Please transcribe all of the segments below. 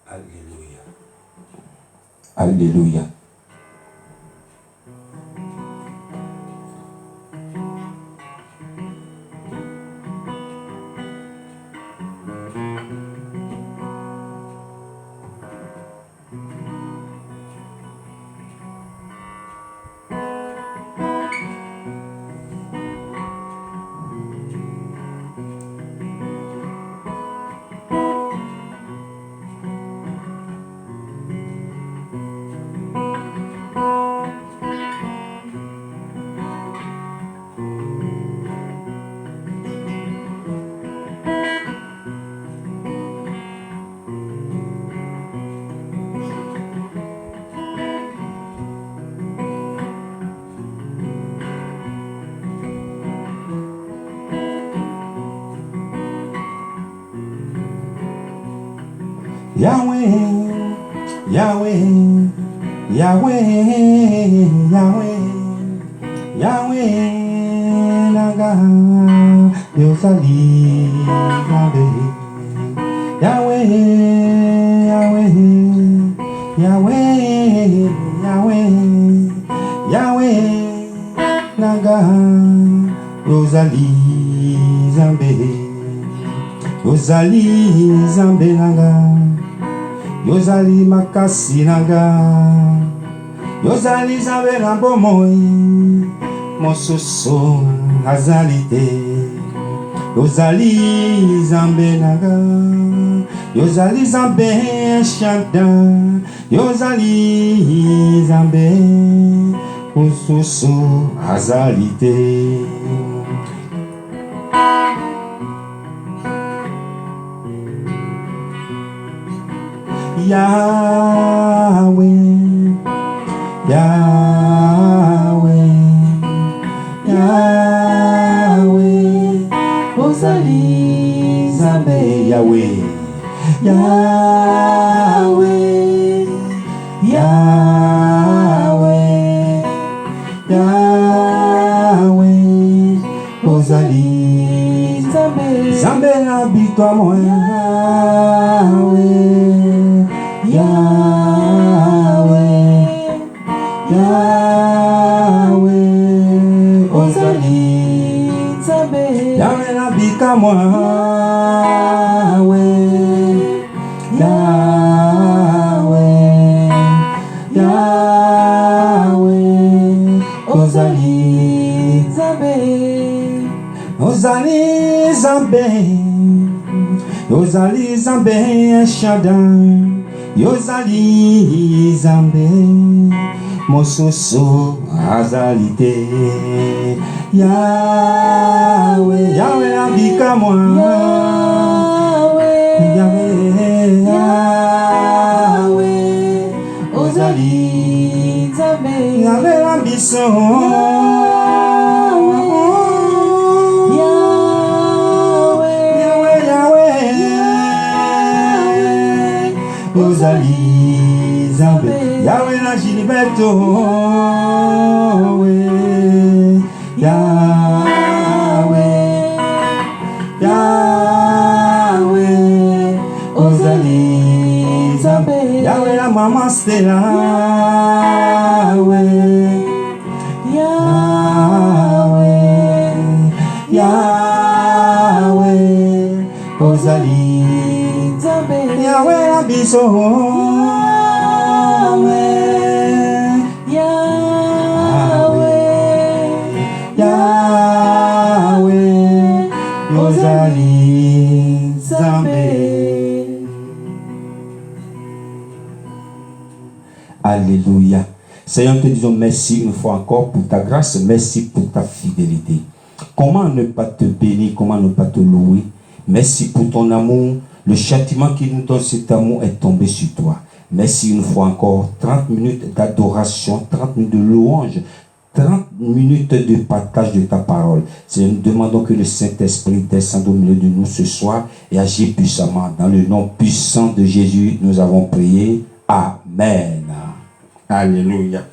Alléluia. Alléluia. Yahweh, Yahweh, Yahweh, Yahweh, Yahweh, Naga, Yosali, Yahweh, Yahweh, Yahweh, Yahweh, Yahweh, Naga, Yosali, Zambe, Yosali, Zambe, Naga. Yozali makasi naga, Yozali zabe na bomoi, mososo azalite. Yozali zambe naga, Yozali zambe shada, Yozali zambe mososo azalite. Yahweh, Yahweh, Yahweh, Ozali Zambe, Yahweh, Yahweh, Yahweh, Yahweh, Ozali Zambe, Zambe habite-toi moi, Yahweh. Yahweh, Yahweh, Ozali Zambe, Yahweh nabika moi, Yahweh, Yahweh, Ozali Zambe, Ozali Zambe, Ozali Zambe Shaddai. Yozali Zambe, Mososo Azalite. Yahweh, Yahweh abika moi. Yahweh, Yahweh, Ozali Zambe, Yahweh ambition. Ozali Zambe, Yahweh na Gilberto, Yahweh, Yahweh, Ozali Zambe, Yahweh na Mama Stella, Yahweh, Yahweh, Ozali Zambe, Yahweh na biso, Yahweh, Ozali Zambe. Alléluia. Seigneur, nous te disons merci une fois encore pour ta grâce, merci pour ta fidélité. Comment ne pas te bénir, comment ne pas te louer? Merci pour ton amour. Le châtiment qui nous donne cet amour est tombé sur toi. Merci une fois encore. 30 minutes d'adoration, 30 minutes de louange, 30 minutes de partage de ta parole. Seigneur, nous demandons que le Saint-Esprit descende au milieu de nous ce soir et agisse puissamment. Dans le nom puissant de Jésus, nous avons prié. Amen. Alléluia.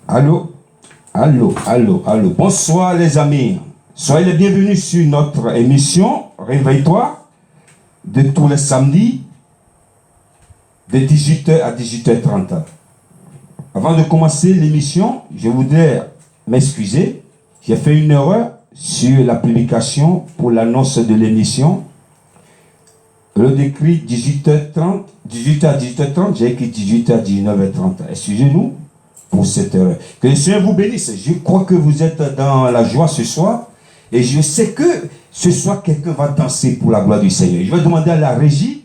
Allô? Allô, allô, allô. Bonsoir les amis. Soyez les bienvenus sur notre émission Réveille-toi de tous les samedis de 18h à 18h30. Avant de commencer l'émission, je voudrais m'excuser. J'ai fait une erreur sur la publication pour l'annonce de l'émission. Le décrit 18h30, 18h à 18h30, j'ai écrit 18h à 19h30. Excusez-nous pour cette erreur. Que le Seigneur vous bénisse. Je crois que vous êtes dans la joie ce soir. Et je sais que ce soir, quelqu'un va danser pour la gloire du Seigneur. Je vais demander à la régie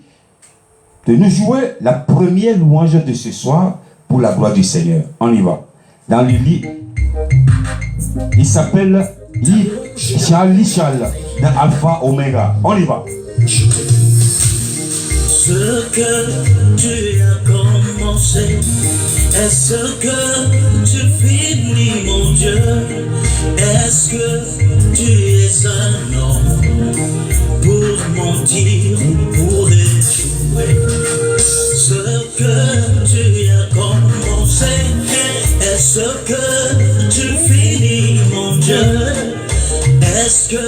de nous jouer la première louange de ce soir pour la gloire du Seigneur. On y va. Dans le lit, il s'appelle Charles dans Alpha Omega. On y va. Ce que tu as commencé, est-ce que tu finis, mon Dieu? Est-ce que tu es un homme pour mentir ou pour échouer? Ce que tu as commencé, est-ce que tu finis, mon Dieu? Est-ce que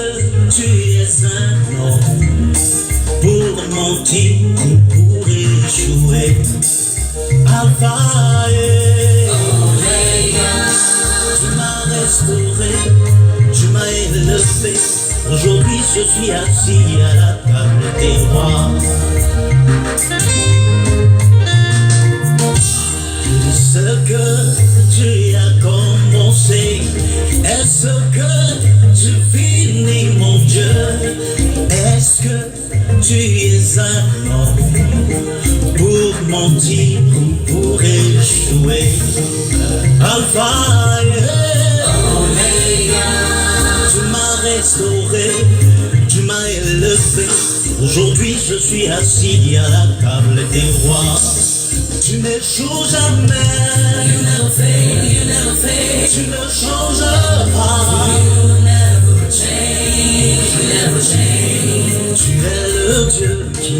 tu es un homme pour mentir ou pour échouer? Alpha et Omega, tu m'as restauré, tu m'as élevé. Aujourd'hui je suis assis à la table des rois. Ce que tu as commencé, est-ce que tu finis, mon Dieu? Est-ce que tu es un homme pour mentir ou pour échouer? Alpha et Omega, tu m'as restauré, tu m'as élevé. Aujourd'hui je suis assis à la table des rois. Tu n'échoues jamais. You never fail, you never fail. Tu ne changes pas. You never change, you never change. Tu es le Dieu qui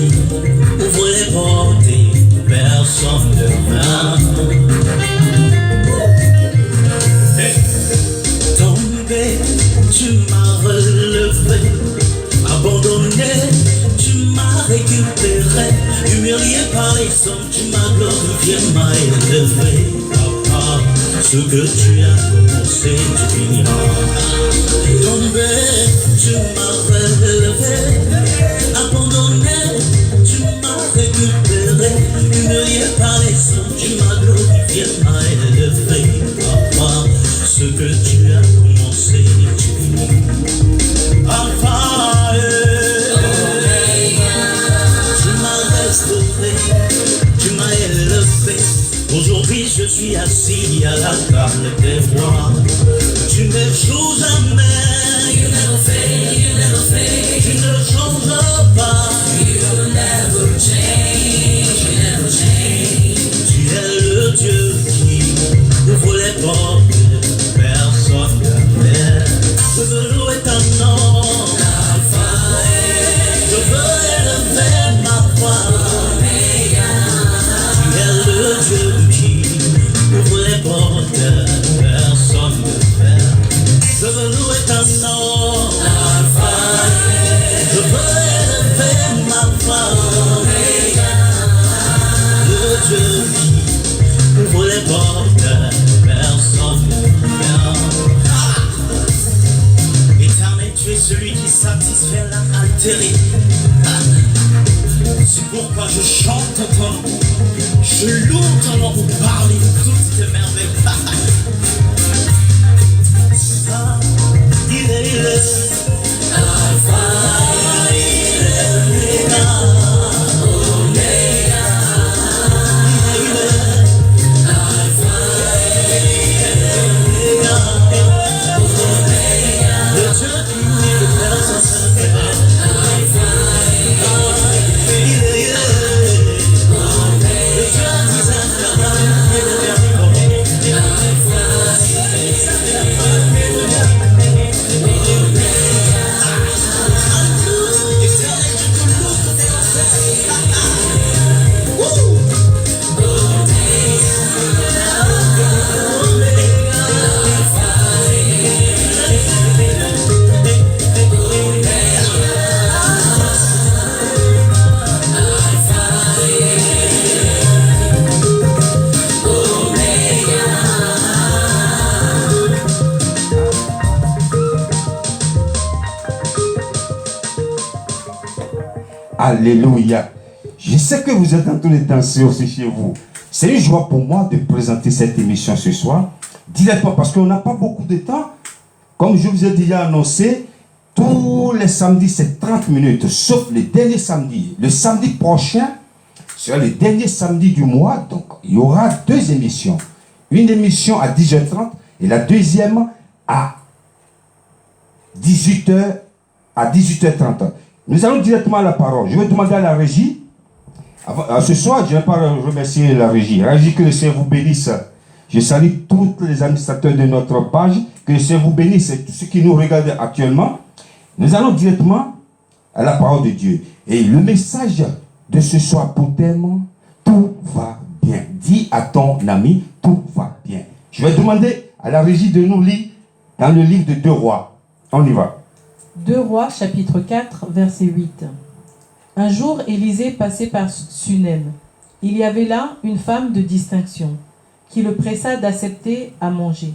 ouvre les portes et personne ne vient. Hey. Tombé, tu m'as relevé. Abandonné, tu m'as récupéré. Humilié par les hommes, tu m'as glorifié, m'as élevé. Papa, ce que tu as commencé, tu finiras. Tombé, tu m'as relevé. Abandonné, tu m'as récupéré. Humilié par les hommes, tu m'as glorifié, m'as élevé. Papa, ce que tu as commencé, tu finiras. Alpha et Omega, tu m'as restauré, tu m'as élevé. Aujourd'hui je suis assis à la table des rois. Tu n'échoues jamais. You never fail, you never fail. Tu ne changes pas. You never change, you never change. Tu es le Dieu qui ouvre les portes, personne ne vient. Je veux louer ton nom. Je veux élever ma voix. Tu es le Dieu qui ouvre les portes, personne ne ferme. Je veux louer ton nom. Je veux élever ma voix. Le Dieu qui ouvre les portes, personne ne ferme. Éternel, tu es celui qui satisfait la altérité. C'est pourquoi je chante ton nom, je loue ton nom pour parler de toutes tes merveilles. Il est Alpha, il est Omega. Il est Alpha, il est Omega. Le Dieu qui n'est que personne. Alléluia. Je sais que vous êtes en train de danser aussi chez vous. C'est une joie pour moi de présenter cette émission ce soir. Directement, parce qu'on n'a pas beaucoup de temps. Comme je vous ai déjà annoncé, tous les samedis, c'est 30 minutes, sauf le dernier samedi. Le samedi prochain sera le dernier samedi du mois. Donc, il y aura 2 émissions. Une émission à 10h30 et la deuxième à 18h, à 18h30. Nous allons directement à la parole. Je vais demander à la régie. Ce soir, je ne vais pas remercier la régie. La régie, que le Seigneur vous bénisse. Je salue tous les administrateurs de notre page. Que le Seigneur vous bénisse et tous ceux qui nous regardent actuellement. Nous allons directement à la parole de Dieu. Et le message de ce soir pour thème, tout va bien. Dis à ton ami, tout va bien. Je vais demander à la régie de nous lire dans le livre de 2 Rois. On y va. 2 Rois, chapitre 4, verset 8. Un jour, Élisée passait par Sunem. Il y avait là une femme de distinction, qui le pressa d'accepter à manger.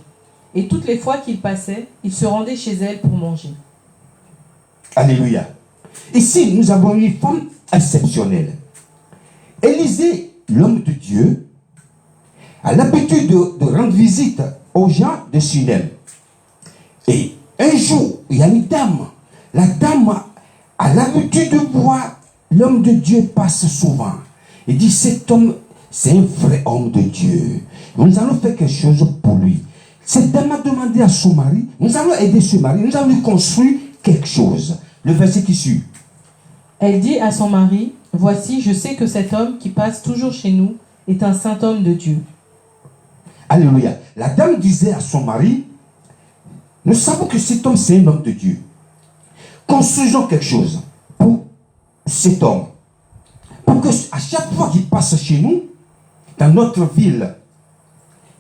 Et toutes les fois qu'il passait, il se rendait chez elle pour manger. Alléluia. Ici, nous avons une femme exceptionnelle. Élisée, l'homme de Dieu, a l'habitude de rendre visite aux gens de Sunem. Et un jour, il y a une dame. La dame a l'habitude de voir l'homme de Dieu passe souvent. Il dit, cet homme, c'est un vrai homme de Dieu. Nous allons faire quelque chose pour lui. Cette dame a demandé à son mari, nous allons aider ce mari, nous allons lui construire quelque chose. Le verset qui suit. Elle dit à son mari, « Voici, je sais que cet homme qui passe toujours chez nous est un saint homme de Dieu. » Alléluia. La dame disait à son mari, nous savons que cet homme, c'est un homme de Dieu. Construisons quelque chose pour cet homme. Pour que à chaque fois qu'il passe chez nous, dans notre ville,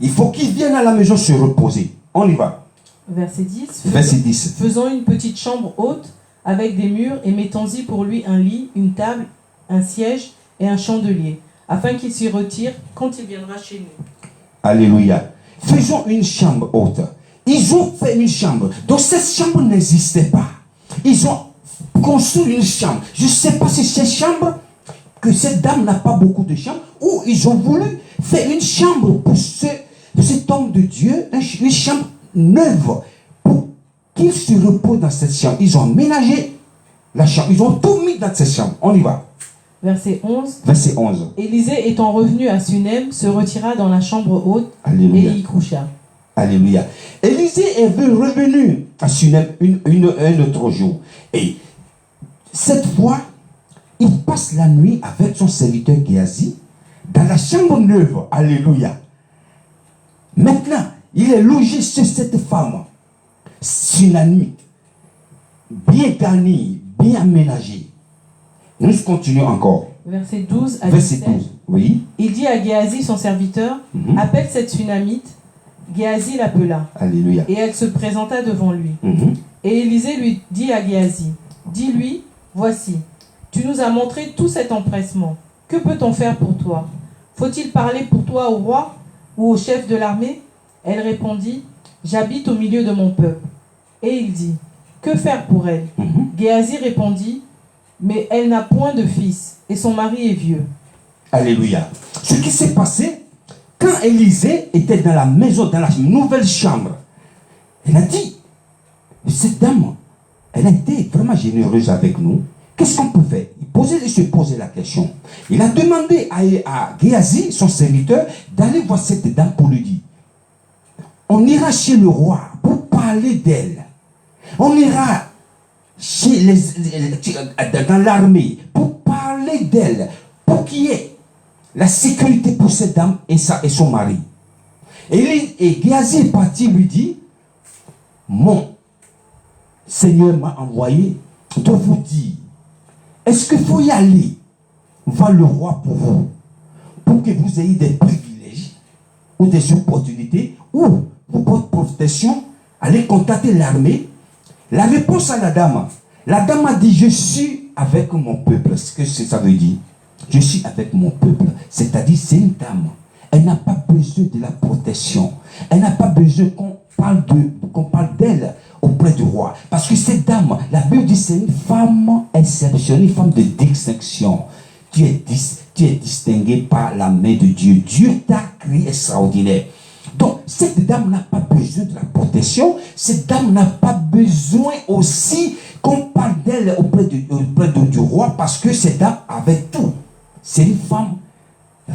il faut qu'il vienne à la maison se reposer. On y va. Verset 10. Verset 10. Faisons une petite chambre haute avec des murs et mettons-y pour lui un lit, une table, un siège et un chandelier, afin qu'il s'y retire quand il viendra chez nous. Alléluia. Faisons une chambre haute. Ils ont fait une chambre. Donc cette chambre n'existait pas. Ils ont construit une chambre. Je ne sais pas si cette chambre, que cette dame n'a pas beaucoup de chambres, ou ils ont voulu faire une chambre pour cet homme de Dieu, une chambre neuve, pour qu'il se repose dans cette chambre. Ils ont aménagé la chambre. Ils ont tout mis dans cette chambre. On y va. Verset 11. Verset 11. Élisée étant revenu à Sunem, se retira dans la chambre haute. Alléluia. Et y coucha. Alléluia. Élisée est revenu à Sunem un autre jour. Et cette fois, il passe la nuit avec son serviteur Géasi dans la chambre neuve. Alléluia. Maintenant, il est logé chez cette femme. C'est la nuit. Bien garnie, bien aménagée. Nous continuons encore. Verset 12 à Verset 17. 12. Oui. Il dit à Géasi, son serviteur, appelle cette Sunamite. Géasi l'appela. Alléluia. Et elle se présenta devant lui. Et Élisée lui dit à Géasi, dis-lui, voici, tu nous as montré tout cet empressement. Que peut-on faire pour toi? Faut-il parler pour toi au roi ou au chef de l'armée? Elle répondit, j'habite au milieu de mon peuple. Et il dit, que faire pour elle? Géasi répondit, mais elle n'a point de fils, et son mari est vieux. Alléluia. Ce qui s'est passé, quand Élisée était dans la maison, dans la nouvelle chambre, elle a dit, cette dame, elle a été vraiment généreuse avec nous. Qu'est-ce qu'on peut faire? Il se posait la question. Il a demandé à Géasi, son serviteur, d'aller voir cette dame pour lui dire, on ira chez le roi pour parler d'elle. On ira dans l'armée pour parler d'elle, pour qu'il y ait la sécurité pour cette dame et son mari. Et Géasi est parti lui dit, mon Seigneur m'a envoyé de vous dire, est-ce qu'il faut y aller voir le roi pour que vous ayez des privilèges ou des opportunités ou pour votre protection, allez contacter l'armée? La réponse à la dame a dit, je suis avec mon peuple. Ce que ça veut dire, je suis avec mon peuple. C'est-à-dire, c'est une dame. Elle n'a pas besoin de la protection. Elle n'a pas besoin qu'on parle d'elle auprès du roi. Parce que cette dame, la Bible dit, c'est une femme exceptionnelle, une femme de distinction. Tu es distingué par la main de Dieu. Dieu t'a créé extraordinaire. Donc, cette dame n'a pas besoin de la protection. Cette dame n'a pas besoin aussi qu'on parle d'elle auprès du roi, parce que cette dame avait tout. C'est une femme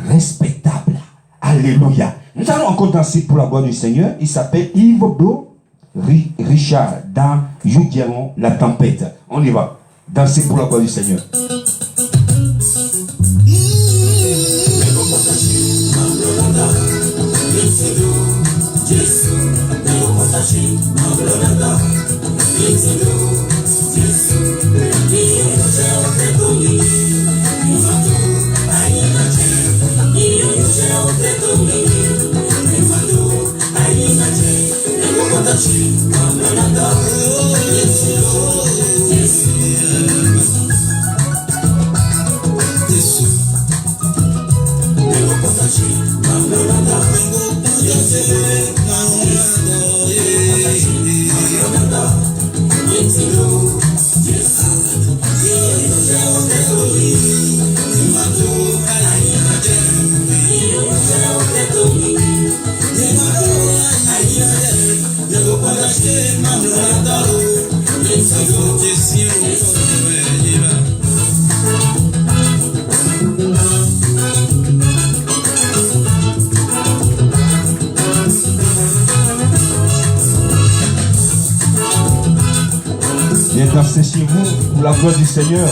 respectable. Alléluia. Nous allons encore danser pour la gloire du Seigneur. Il s'appelle Yves Blo Richard dans Youdiaron, la tempête. On y va. Danser pour la gloire du Seigneur. Viens danser chez vous pour la gloire du Seigneur.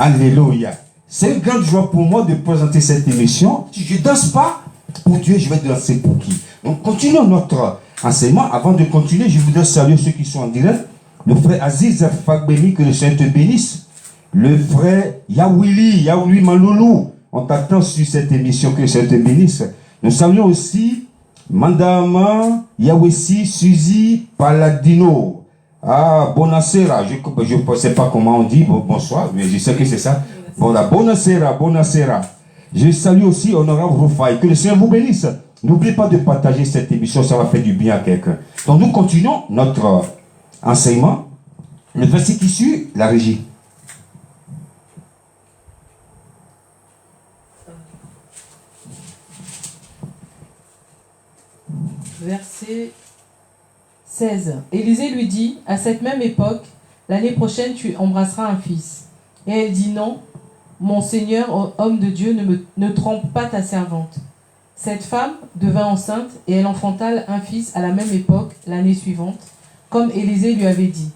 Alléluia. C'est une grande joie pour moi de présenter cette émission. Si je ne danse pas pour Dieu, je vais danser pour qui? Donc, continuons notre enseignement. Avant de continuer, je voudrais saluer ceux qui sont en direct. Le frère Aziz Fagbeni, que le Seigneur te bénisse. Le frère Yawili Maloulou. On t'attend sur cette émission, que le Seigneur te bénisse. Nous saluons aussi Madame Yawesi Suzy Paladino. Ah, Bonasera. Je ne sais pas comment on dit. Bonsoir, mais je sais que c'est ça. Voilà, Bonasera. Je salue aussi Honorable Rufai. Que le Seigneur vous bénisse. N'oubliez pas de partager cette émission, ça va faire du bien à quelqu'un. Donc nous continuons notre enseignement. Le verset qui suit, la régie. Verset 16. Élisée lui dit, à cette même époque, l'année prochaine tu embrasseras un fils. Et elle dit, non, mon Seigneur, homme de Dieu, ne trompe pas ta servante. Cette femme devint enceinte et elle enfanta un fils à la même époque, l'année suivante, comme Élisée lui avait dit.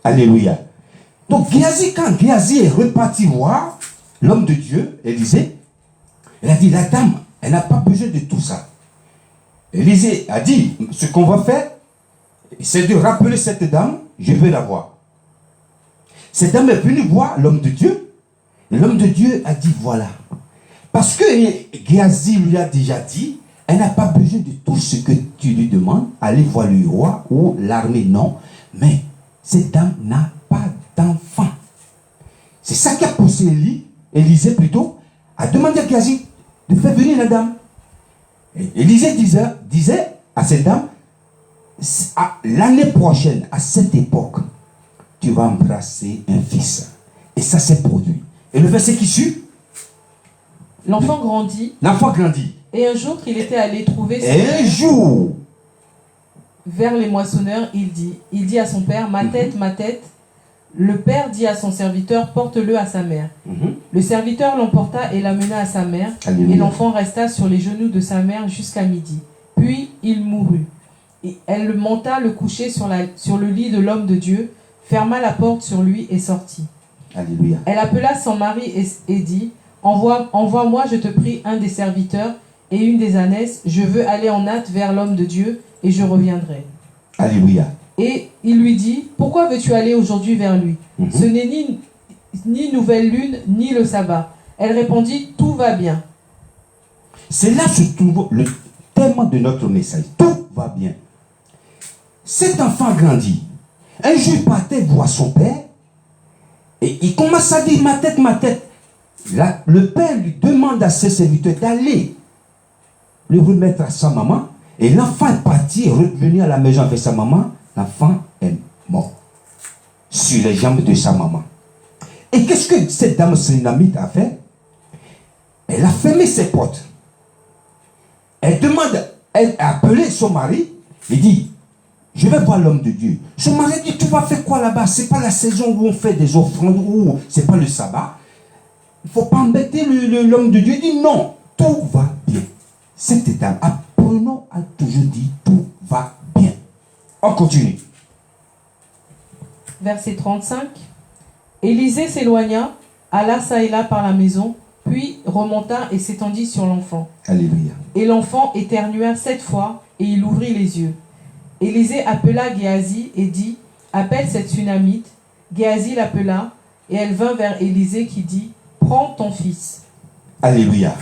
Alléluia. Donc quand Géasi est reparti voir l'homme de Dieu, Élisée, elle a dit, la dame, elle n'a pas besoin de tout ça. Élisée a dit, ce qu'on va faire, c'est de rappeler cette dame, je veux la voir. Cette dame est venue voir l'homme de Dieu, et l'homme de Dieu a dit, voilà. Parce que Géasi lui a déjà dit, elle n'a pas besoin de tout ce que tu lui demandes, aller voir le roi ou l'armée, non. Mais cette dame n'a pas d'enfant. C'est ça qui a poussé Élisée plutôt, à demander à Géasi de faire venir la dame. Et Élisée disait à cette dame, l'année prochaine, à cette époque, tu vas embrasser un fils. Et ça s'est produit. Et le verset qui suit, l'enfant grandit. L'enfant grandit. Et un jour qu'il était allé trouver vers les moissonneurs, il dit à son père, ma tête. Le père dit à son serviteur, porte-le à sa mère. Le serviteur l'emporta et l'amena à sa mère. Alléluia. Et l'enfant resta sur les genoux de sa mère jusqu'à midi. Puis il mourut. Et elle monta le coucher sur le lit de l'homme de Dieu, ferma la porte sur lui et sortit. Alléluia. Elle appela son mari et dit, envoie-moi, je te prie, un des serviteurs et une des ânesses. Je veux aller en hâte vers l'homme de Dieu et je reviendrai. Alléluia. Et il lui dit, pourquoi veux-tu aller aujourd'hui vers lui? Ce n'est ni nouvelle lune, ni le sabbat. Elle répondit, tout va bien. C'est là se trouve le thème de notre message. Tout va bien. Cet enfant grandit. Un jour, il partait voir son père et il commence à dire, ma tête. Là, le père lui demande à ses serviteurs d'aller le remettre à sa maman. Et l'enfant est parti et revenu à la maison avec sa maman. L'enfant est mort sur les jambes de sa maman. Et qu'est-ce que cette dame sénamite a fait? Elle a fermé ses portes. Elle a appelé son mari et dit, je vais voir l'homme de Dieu. Son mari dit, tu vas faire quoi là-bas? C'est pas la saison où on fait des offrandes, ou c'est pas le sabbat. Il ne faut pas embêter l'homme de Dieu. Il dit, non, tout va bien. Cette dame, apprenons à toujours dire, tout va bien. On continue. Verset 35. Élisée s'éloigna, alla çà et là par la maison, puis remonta et s'étendit sur l'enfant. Alléluia. Et l'enfant éternua 7 fois, et il ouvrit les yeux. Élisée appela Géasi et dit, appelle cette Sunamite. Géasi l'appela, et elle vint vers Élisée qui dit, prends ton fils. Alléluia.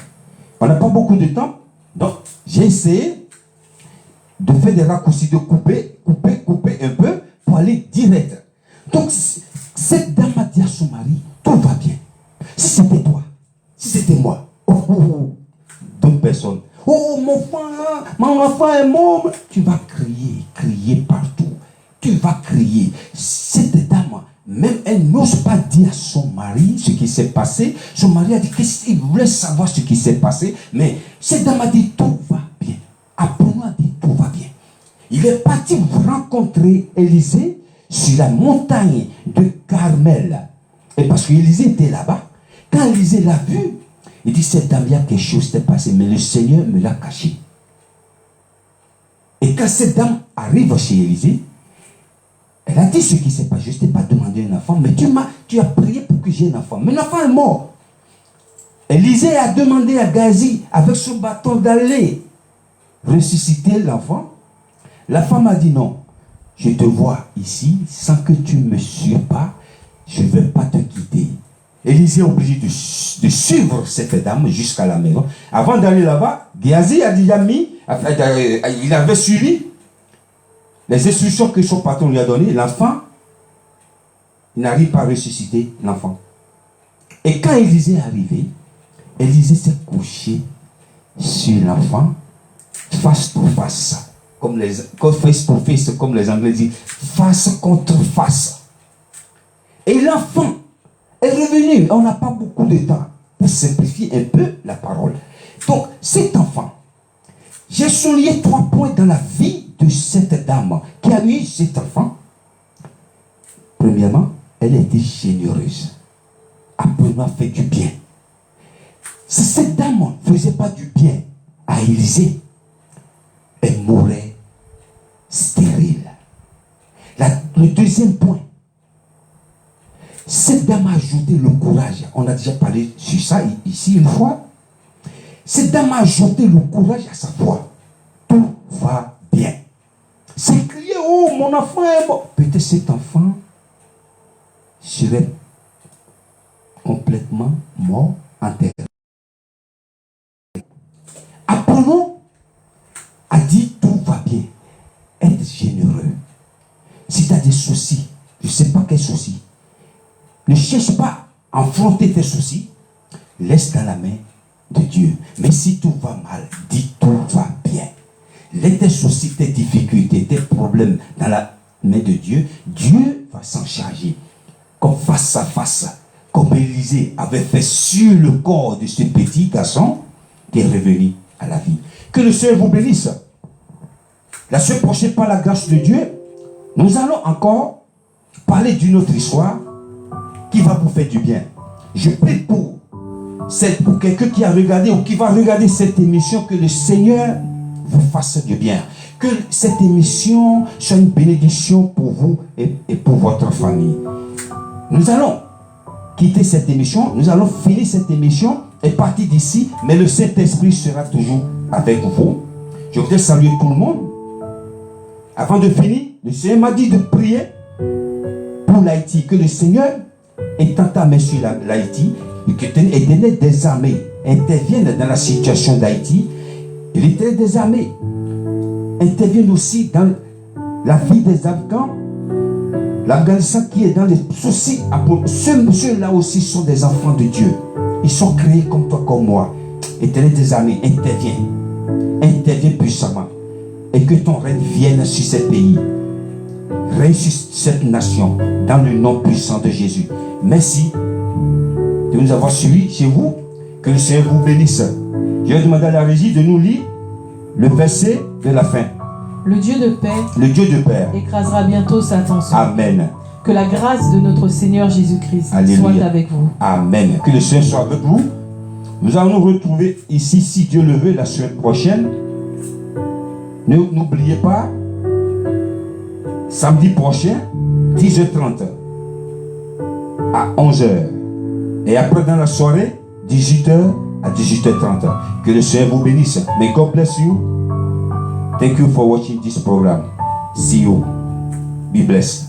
On n'a pas beaucoup de temps, donc j'ai essayé de faire des raccourcis, de couper un peu pour aller direct. Donc, cette dame a dit à son mari, tout va bien. Si c'était toi, si c'était moi, d'autres personnes, oh mon enfant est mort, tu vas crier partout. Tu vas crier. Cette dame, même elle n'ose pas dire à son mari ce qui s'est passé. Son mari a dit qu'il voulait savoir ce qui s'est passé, mais cette dame a dit tout va bien. Apprenons à dire tout va bien. Il est parti rencontrer Élisée sur la montagne de Carmel. Et parce qu'Élisée était là-bas, quand Élisée l'a vu, il dit, cette dame, il y a quelque chose qui s'est passé, mais le Seigneur me l'a caché. Et quand cette dame arrive chez Élisée, Elle a dit ce qui s'est passé. Je ne t'ai pas demandé un enfant, mais tu as prié pour que j'ai un enfant. Mais l'enfant est mort. Élisée a demandé à Gazi, avec son bâton, d'aller ressusciter l'enfant. La femme a dit non. Je te vois ici, sans que tu me suives pas, je ne vais pas te quitter. Élisée est obligé de suivre cette dame jusqu'à la maison. Avant d'aller là-bas, Géasi a déjà il avait suivi les instructions que son patron lui a données. L'enfant, il n'arrive pas à ressusciter l'enfant. Et quand Élisée est arrivé, Élisée s'est couché sur l'enfant, face to face, face to face, comme les Anglais disent, face contre face. Et l'enfant est revenu. On n'a pas beaucoup de temps pour simplifier un peu la parole. Donc, cet enfant, j'ai souligné 3 points dans la vie de cette dame qui a eu cet enfant. Premièrement, elle était généreuse. Après, elle a fait du bien. Si cette dame ne faisait pas du bien à Élisée, elle mourrait stérile. Le deuxième point, cette dame a ajouté le courage. On a déjà parlé sur ça ici une fois. Cette dame a ajouté le courage à sa foi. Tout va bien. C'est crié, oh mon enfant est mort. Peut-être cet enfant serait complètement mort, enterré. Apprenons à dire tout va bien. Être généreux. Si tu as des soucis, je ne sais pas quels soucis, ne cherche pas à affronter tes soucis. Laisse dans la main de Dieu. Mais si tout va mal, dis tout va bien. Laisse tes soucis, tes difficultés, tes problèmes dans la main de Dieu. Dieu va s'en charger. Comme face à face, comme Élisée avait fait sur le corps de ce petit garçon qui est revenu à la vie. Que le Seigneur vous bénisse. La semaine prochaine, par la grâce de Dieu, nous allons encore parler d'une autre histoire qui va vous faire du bien. Je prie pour quelqu'un qui a regardé ou qui va regarder cette émission, que le Seigneur vous fasse du bien. Que cette émission soit une bénédiction pour vous et pour votre famille. Nous allons quitter cette émission, nous allons finir cette émission et partir d'ici, mais le Saint-Esprit sera toujours avec vous. Je voudrais saluer tout le monde. Avant de finir, le Seigneur m'a dit de prier pour l'Haïti, que le Seigneur étend ta main sur l'Haïti et l'Éternel des armées intervienne dans la situation d'Haïti. Et l'Éternel des armées intervienne aussi dans la vie des Afghans. L'Afghanistan qui est dans les soucis. Ceux-là aussi sont des enfants de Dieu. Ils sont créés comme toi, comme moi. Éternel des armées, interviens puissamment. Et que ton règne vienne sur ce pays. Règne sur cette nation. Dans le nom puissant de Jésus. Merci de nous avoir suivis chez vous. Que le Seigneur vous bénisse. Je vais demander à la régie de nous lire le verset de la fin. Le Dieu de paix écrasera bientôt Satan. Amen. Que la grâce de notre Seigneur Jésus-Christ soit avec vous. Amen. Que le Seigneur soit avec vous. Nous allons nous retrouver ici, si Dieu le veut, la semaine prochaine. N'oubliez pas, samedi prochain, 10h30 à 11h. Et après dans la soirée, 18h à 18h30. Que le Seigneur vous bénisse. May God bless you. Thank you for watching this program. See you. Be blessed.